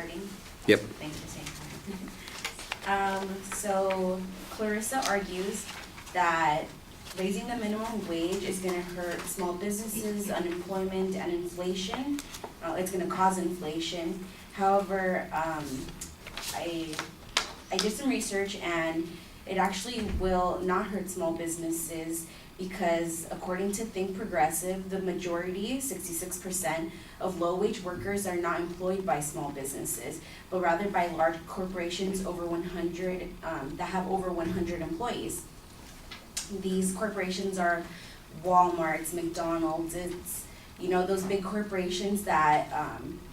starting? Yep. Thanks for saying hi. So Clarissa argues that raising the minimum wage is gonna hurt small businesses, unemployment, and inflation. It's gonna cause inflation. However, I did some research and it actually will not hurt small businesses because according to Think Progressive, the majority, 66%, of low-wage workers are not employed by small businesses, but rather by large corporations over 100, that have over 100 employees. These corporations are Walmart's, McDonald's, it's, those big corporations that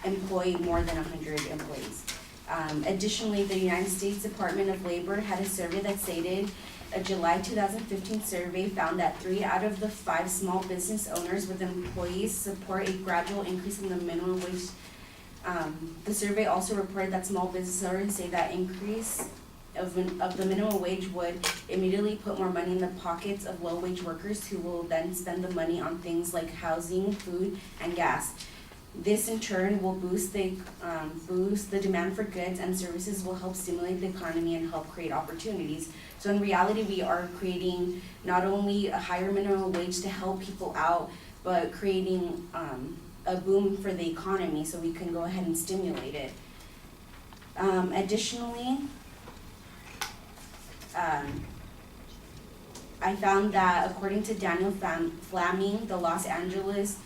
employ more than 100 employees. Additionally, the United States Department of Labor had a survey that stated a July 2015 survey found that 3 out of the 5 small business owners with employees support a gradual increase in the minimum wage. The survey also reported that small business owners say that increase of the minimum wage would immediately put more money in the pockets of low-wage workers who will then spend the money on things like housing, food, and gas. This in turn will boost the demand for goods and services, will help stimulate the economy and help create opportunities. So in reality, we are creating not only a higher minimum wage to help people out, but creating a boom for the economy so we can go ahead and stimulate it. Additionally, I found that according to Daniel Flaming, the Los Angeles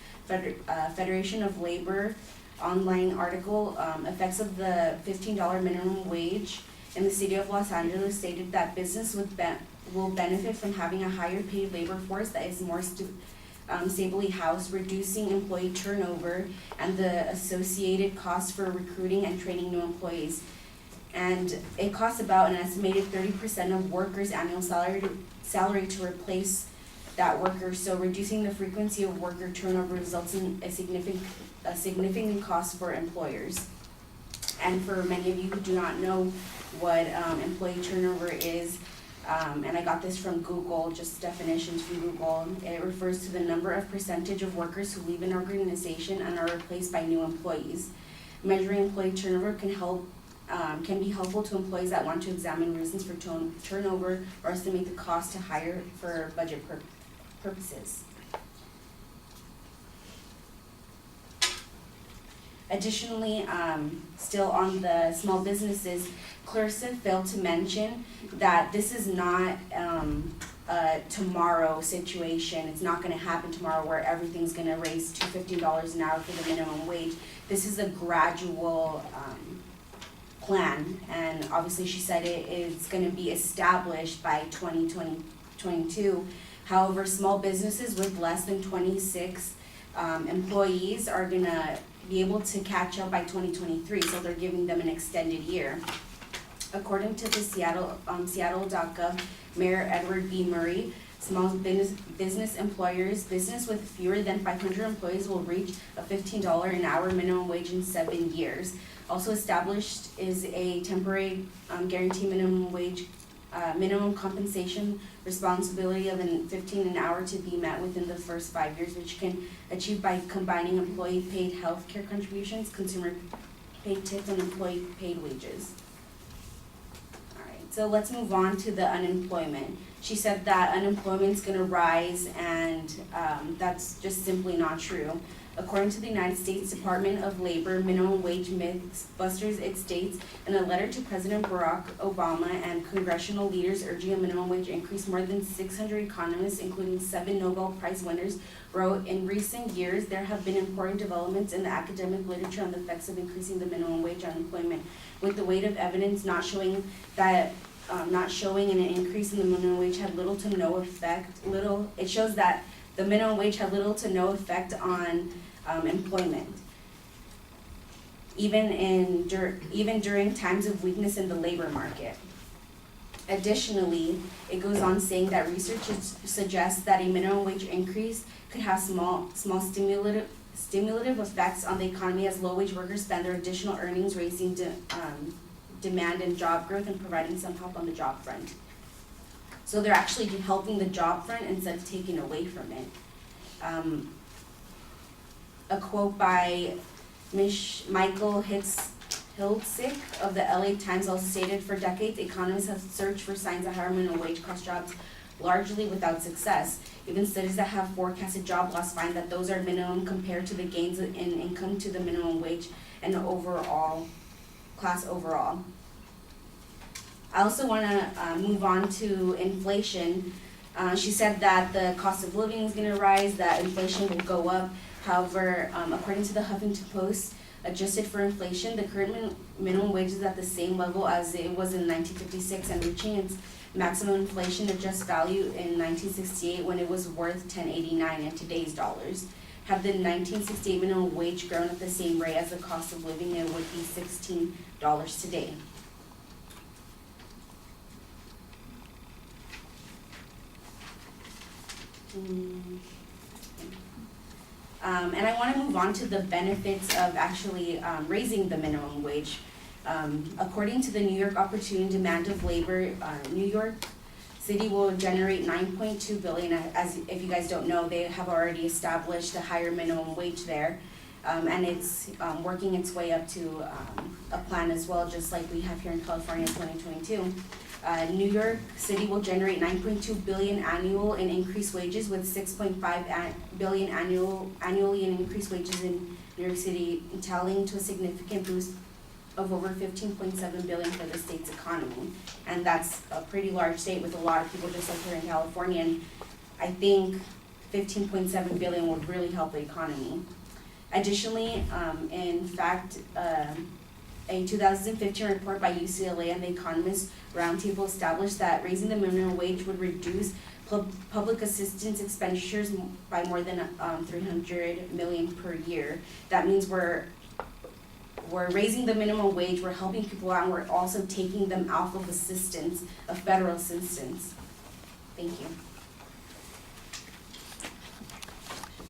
Federation of Labor online article, effects of the $15 minimum wage in the city of Los Angeles stated that business will benefit from having a higher paid labor force that is more stably housed, reducing employee turnover and the associated costs for recruiting and training new employees. And it costs about an estimated 30% of workers' annual salary to replace that worker. So reducing the frequency of worker turnover results in a significant cost for employers. And for many of you who do not know what employee turnover is, and I got this from Google, just definitions from Google, it refers to the number of percentage of workers who leave an organization and are replaced by new employees. Measuring employee turnover can be helpful to employees that want to examine reasons for turnover or estimate the cost to hire for budget purposes. Additionally, still on the small businesses, Clarissa failed to mention that this is not a tomorrow situation. It's not going to happen tomorrow where everything's going to raise to $15 an hour for the minimum wage. This is a gradual plan, and obviously she said it is going to be established by 2022. However, small businesses with less than 26 employees are going to be able to catch up by 2023, so they're giving them an extended year. According to the Seattle.gov, Mayor Edward B. Murray, small business employers, business with fewer than 500 employees will reach a $15 an hour minimum wage in 7 years. Also established is a temporary guaranteed minimum wage, minimum compensation responsibility of $15 an hour to be met within the first 5 years, which can achieve by combining employee paid health care contributions, consumer paid tips, and employee paid wages. So let's move on to the unemployment. She said that unemployment is going to rise, and that's just simply not true. According to the United States Department of Labor, minimum wage mythbusters, it states in a letter to President Barack Obama and congressional leaders urging a minimum wage increase, more than 600 economists, including 7 Nobel Prize winners, wrote, in recent years, there have been important developments in the academic literature on the effects of increasing the minimum wage on employment, with the weight of evidence not showing an increase in the minimum wage had little to no effect. It shows that the minimum wage had little to no effect on employment, even during times of weakness in the labor market. Additionally, it goes on saying that research suggests that a minimum wage increase could have small stimulative effects on the economy as low-wage workers spend their additional earnings, raising demand and job growth and providing some help on the job front. So they're actually helping the job front instead of taking away from it. A quote by Michael Hiltzik of the LA Times also stated, for decades, economists have searched for signs that higher minimum wage cost jobs largely without success. Even studies that have forecasted job loss find that those are minimum compared to the gains in income to the minimum wage and the overall class overall. I also want to move on to inflation. She said that the cost of living is going to rise, that inflation will go up. However, according to the Huffington Post, adjusted for inflation, the current minimum wage is at the same level as it was in 1956 and reaching its maximum inflation adjusted value in 1968 when it was worth $10.89 in today's dollars. Had the 1968 minimum wage grown at the same rate as the cost of living, it would be $16 today. And I want to move on to the benefits of actually raising the minimum wage. According to the New York Opportunity and Demand of Labor, New York City will generate $9.2 billion. As if you guys don't know, they have already established a higher minimum wage there, and it's working its way up to a plan as well, just like we have here in California in 2022. New York City will generate $9.2 billion annual in increased wages, with $6.5 billion annually in increased wages in New York City, tallying to a significant boost of over $15.7 billion for the state's economy. And that's a pretty large state with a lot of people, just like here in California. And I think $15.7 billion would really help the economy. Additionally, in fact, a 2015 report by UCLA and the Economist Roundtable established that raising the minimum wage would reduce public assistance expenditures by more than $300 million per year. That means we're raising the minimum wage, we're helping people out, and we're also taking them off of assistance, of federal assistance. Thank you.